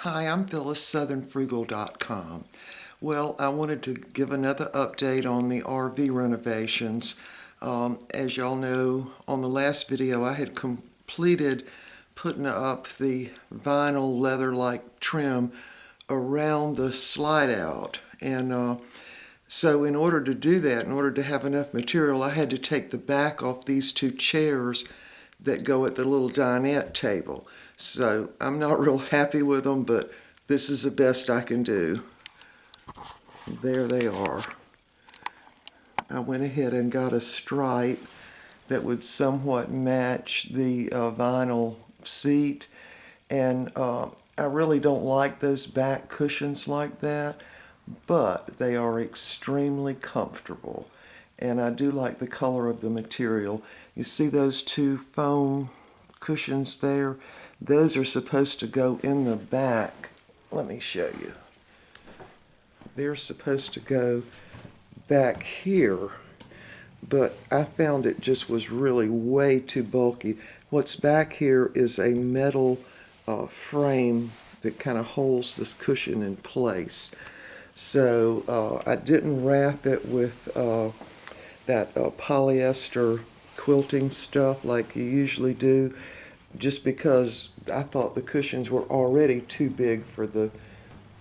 Hi, I'm Phyllis, southernfrugal.com. Well, I wanted to give another update on the RV renovations. As y'all know, on the last video I had completed putting up the vinyl leather-like trim around the slide out. And so in order to do that, in order to have enough material, I had to take the back off these two chairs that go at the little dinette table. So I'm not real happy with them, but this is the best I can do. There they are. I went ahead and got a stripe that would somewhat match the vinyl seat, and I really don't like those back cushions like that, but they are extremely comfortable, and I do like the color of the material. You see those two foam cushions there? Those are supposed to go in the back. Let me show you. They're supposed to go back here, but I found it just was really way too bulky. What's back here is a metal frame that kind of holds this cushion in place. So I didn't wrap it with that polyester quilting stuff like you usually do, just because I thought the cushions were already too big for the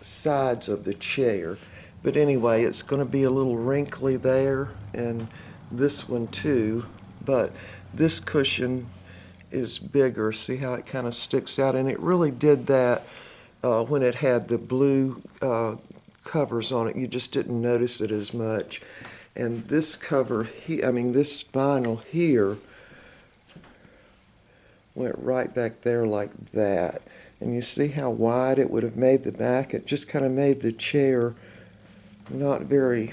sides of the chair. But anyway, it's going to be a little wrinkly there, and this one too, but this cushion is bigger. See how it kind of sticks out? And it really did that when it had the blue covers on it. You just didn't notice it as much. And this cover here, this vinyl here went right back there like that. And you see how wide it would have made the back? It just kind of made the chair not very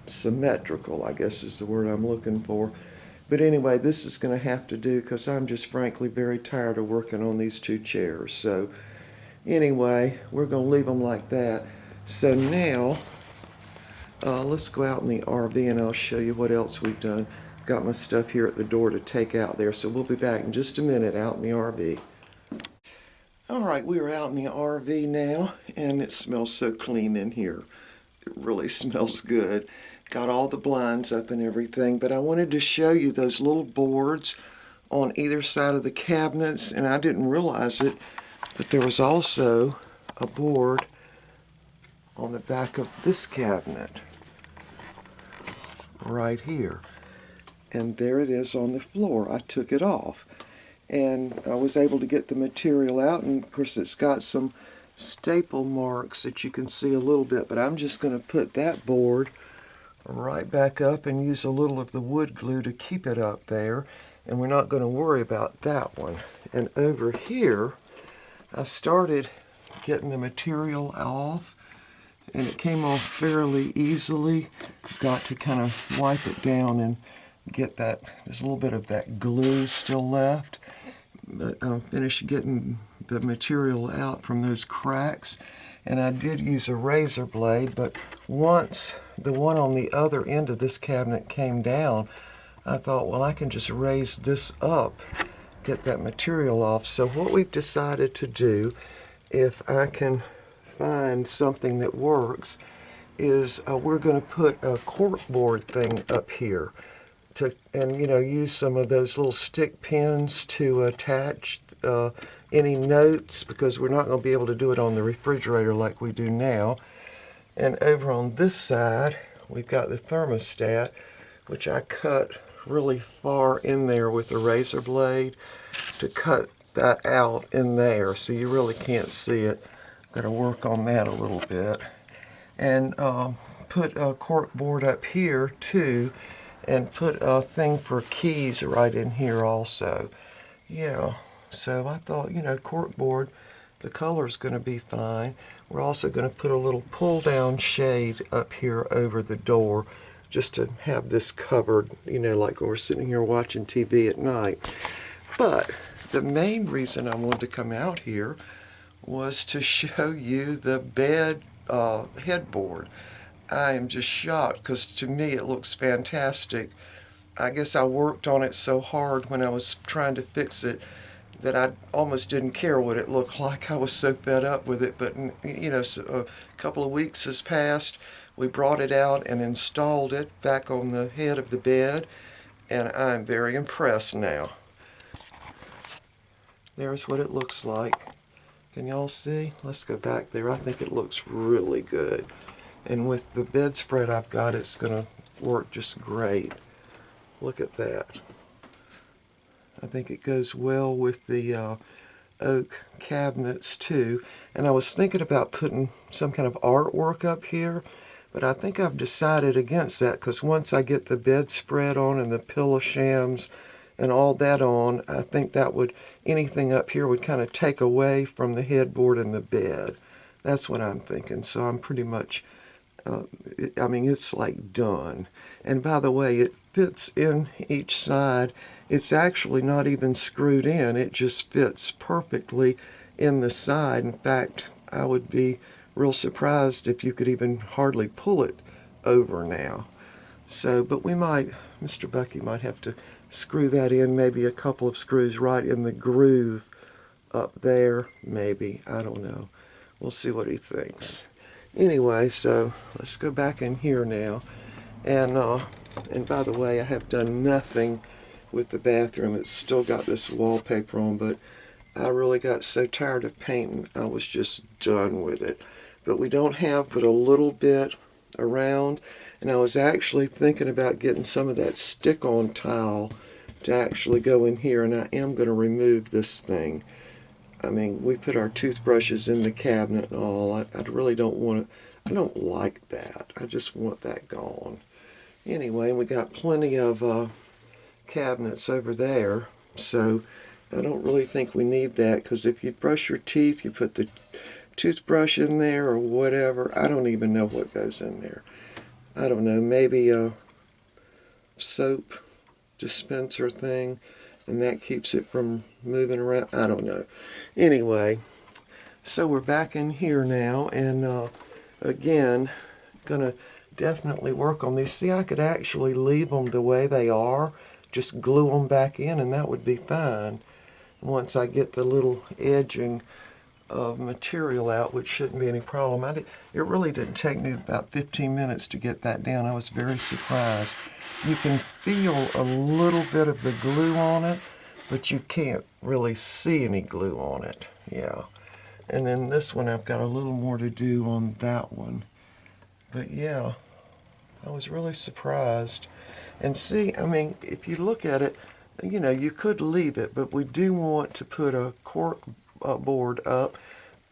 symmetrical, I guess is the word I'm looking for. But anyway, this is going to have to do because I'm just frankly very tired of working on these two chairs. So anyway, we're going to leave them like that. So now, let's go out in the RV and I'll show you what else we've done. Got my stuff here at the door to take out there, so we'll be back in just a minute out in the RV. Alright, we are out in the RV now, and it smells so clean in here. It really smells good. Got all the blinds up and everything, but I wanted to show you those little boards on either side of the cabinets, and I didn't realize it, but there was also a board on the back of this cabinet right here. And there it is on the floor. I took it off, and I was able to get the material out, and of course it's got some staple marks that you can see a little bit, but I'm just going to put that board right back up and use a little of the wood glue to keep it up there, and we're not going to worry about that one. And over here I started getting the material off, and it came off fairly easily. Got to kind of wipe it down and get that. There's a little bit of that glue still left, but I'm finished getting the material out from those cracks, and I did use a razor blade, but once the one on the other end of this cabinet came down, I thought, well, I can just raise this up, get that material off. So what we've decided to do, if I can find something that works, is we're going to put a corkboard thing up here and use some of those little stick pins to attach any notes, because we're not going to be able to do it on the refrigerator like we do now. And over on this side we've got the thermostat, which I cut really far in there with the razor blade to cut that out in there, so you really can't see it. Got to work on that a little bit. And put a cork board up here too, and put a thing for keys right in here also. Yeah, so I thought, cork board, the color's going to be fine. We're also going to put a little pull down shade up here over the door, just to have this covered, like when we're sitting here watching TV at night. But the main reason I wanted to come out here was to show you the bed headboard. I am just shocked, because to me it looks fantastic. I guess I worked on it so hard when I was trying to fix it that I almost didn't care what it looked like. I was so fed up with it. But, you know, so a couple of weeks has passed. We brought it out and installed it back on the head of the bed, and I'm very impressed now. There's what it looks like. Can y'all see? Let's go back there. I think it looks really good. And with the bedspread I've got, it's going to work just great. Look at that. I think it goes well with the oak cabinets too. And I was thinking about putting some kind of artwork up here, but I think I've decided against that, because once I get the bedspread on and the pillow shams and all that on, I think that would, anything up here would kind of take away from the headboard and the bed. That's what I'm thinking. So I'm pretty much, I mean, it's like done. And by the way, it fits in each side. It's actually not even screwed in. It just fits perfectly in the side. In fact, I would be real surprised if you could even hardly pull it over now. So, but we might, Mr. Bucky might have to screw that in, maybe a couple of screws right in the groove up there, maybe. I don't know. We'll see what he thinks. Anyway, so let's go back in here now. And by the way, I have done nothing with the bathroom. It's still got this wallpaper on, but I really got so tired of painting, I was just done with it. But we don't have but a little bit around, and I was actually thinking about getting some of that stick-on tile to actually go in here, and I am going to remove this thing. I mean, we put our toothbrushes in the cabinet and all. I really don't want to, I don't like that. I just want that gone. Anyway, we got plenty of cabinets over there, so I don't really think we need that, because if you brush your teeth, you put the toothbrush in there or whatever. I don't even know what goes in there. I don't know, maybe a soap dispenser thing, and that keeps it from moving around. I don't know. Anyway, so we're back in here now, and again, gonna definitely work on these. See, I could actually leave them the way they are, just glue them back in, and that would be fine once I get the little edging of material out, which shouldn't be any problem. It really didn't take me about 15 minutes to get that down. I was very surprised. You can feel a little bit of the glue on it, but you can't really see any glue on it. Yeah. And then this one, I've got a little more to do on that one. But yeah, I was really surprised. And see, I mean, if you look at it, you know, you could leave it, but we do want to put a cork board up,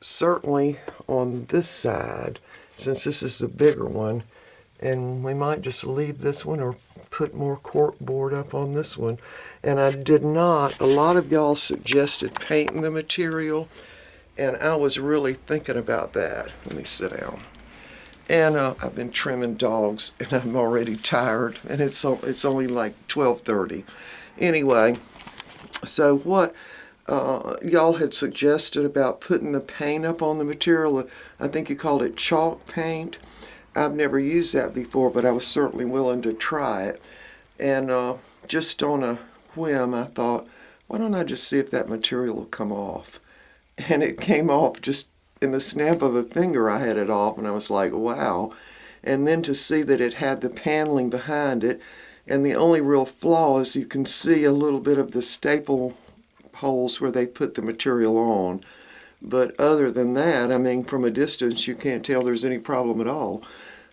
certainly on this side, since this is the bigger one. And we might just leave this one or put more cork board up on this one. And I did not, a lot of y'all suggested painting the material, and I was really thinking about that. Let me sit down. And I've been trimming dogs, and I'm already tired, and it's only like 12:30. Anyway, so what y'all had suggested about putting the paint up on the material, I think you called it chalk paint. I've never used that before, but I was certainly willing to try it. And just on a whim, I thought, why don't I just see if that material will come off? And it came off just in the snap of a finger. I had it off, and I was like, wow. And then to see that it had the paneling behind it, and the only real flaw is you can see a little bit of the staple holes where they put the material on. But other than that, I mean, from a distance, you can't tell there's any problem at all.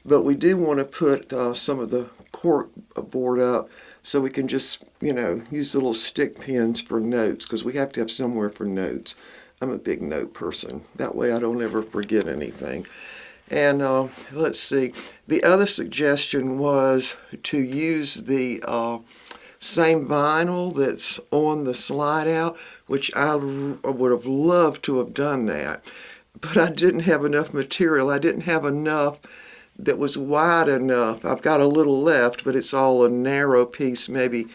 But we do want to put some of the cork board up so we can just, you know, use the little stick pins for notes, because we have to have somewhere for notes. I'm a big note person. That way I don't ever forget anything. And let's see, the other suggestion was to use the same vinyl that's on the slide out, which I would have loved to have done that. But I didn't have enough material. I didn't have enough that was wide enough. I've got a little left, but it's all a narrow piece, maybe,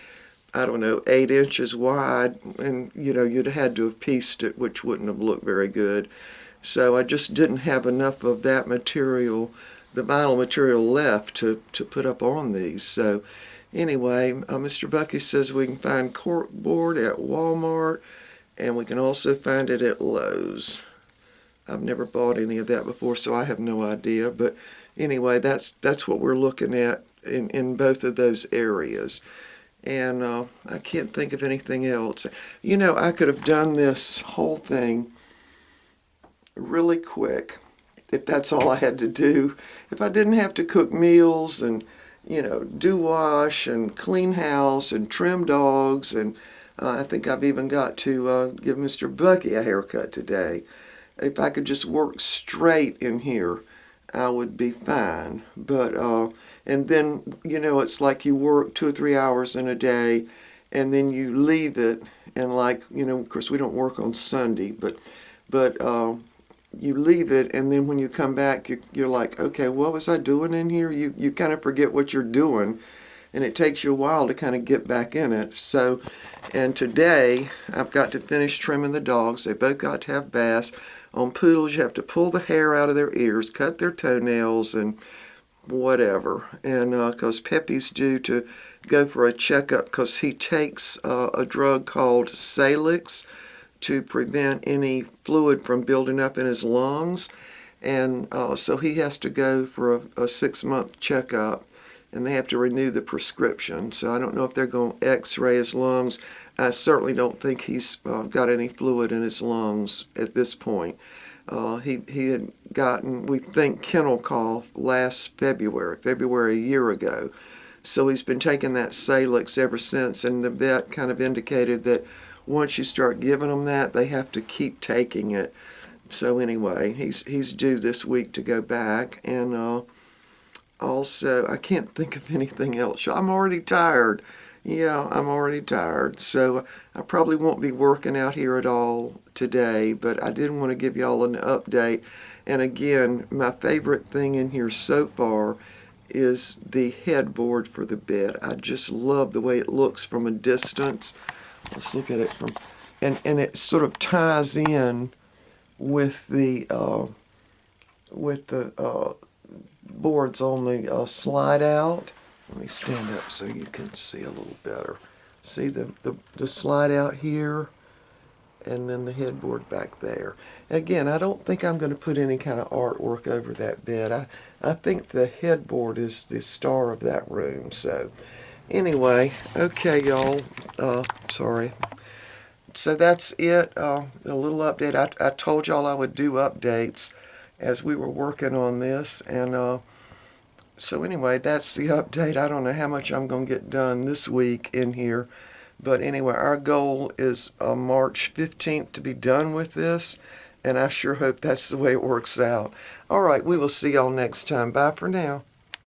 I don't know, 8 inches wide. And, you know, you'd have had to have pieced it, which wouldn't have looked very good. So I just didn't have enough of that material, the vinyl material, left to put up on these. So anyway, Mr. Bucky says we can find cork board at Walmart, And we can also find it at Lowe's. I've never bought any of that before, so I have no idea. But anyway, that's what we're looking at in both of those areas. And I can't think of anything else. You know, I could have done this whole thing really quick if that's all I had to do. If I didn't have to cook meals and, you know, do wash and clean house and trim dogs. And I think I've even got to give Mr. Bucky a haircut today. If I could just work straight in here, I would be fine. But and then, you know, it's like you work 2 or 3 hours in a day, and then you leave it, and like, you know, of course we don't work on Sunday, but you leave it, and then when you come back, you're like, okay, what was I doing in here? You kind of forget what you're doing, and it takes you a while to kind of get back in it. So, and today I've got to finish trimming the dogs. They both got to have baths. On poodles, you have to pull the hair out of their ears, cut their toenails, and whatever. And because Pepe's due to go for a checkup because he takes a drug called Salix to prevent any fluid from building up in his lungs. And so he has to go for a 6-month checkup, and they have to renew the prescription. So I don't know if they're going to x-ray his lungs. I certainly don't think he's got any fluid in his lungs at this point. He had gotten, we think, kennel cough last February a year ago. So he's been taking that Salix ever since, and the vet kind of indicated that once you start giving them that, they have to keep taking it. So anyway, he's due this week to go back, and also, I can't think of anything else. I'm already tired. Yeah, I'm already tired. So I probably won't be working out here at all today, but I did want to give y'all an update. And again, my favorite thing in here so far is the headboard for the bed. I just love the way it looks from a distance. Let's look at it from, and it sort of ties in with the boards on the slide out. Let me stand up so you can see a little better. See the slide out here, and then the headboard back there. Again, I don't think I'm going to put any kind of artwork over that bed. I think the headboard is the star of that room. So anyway, okay, y'all. Sorry. So that's it. A little update. I told y'all I would do updates as we were working on this, and so anyway, that's the update. I don't know how much I'm going to get done this week in here, but anyway, our goal is March 15th to be done with this, and I sure hope that's the way it works out. All right, we will see y'all next time. Bye for now.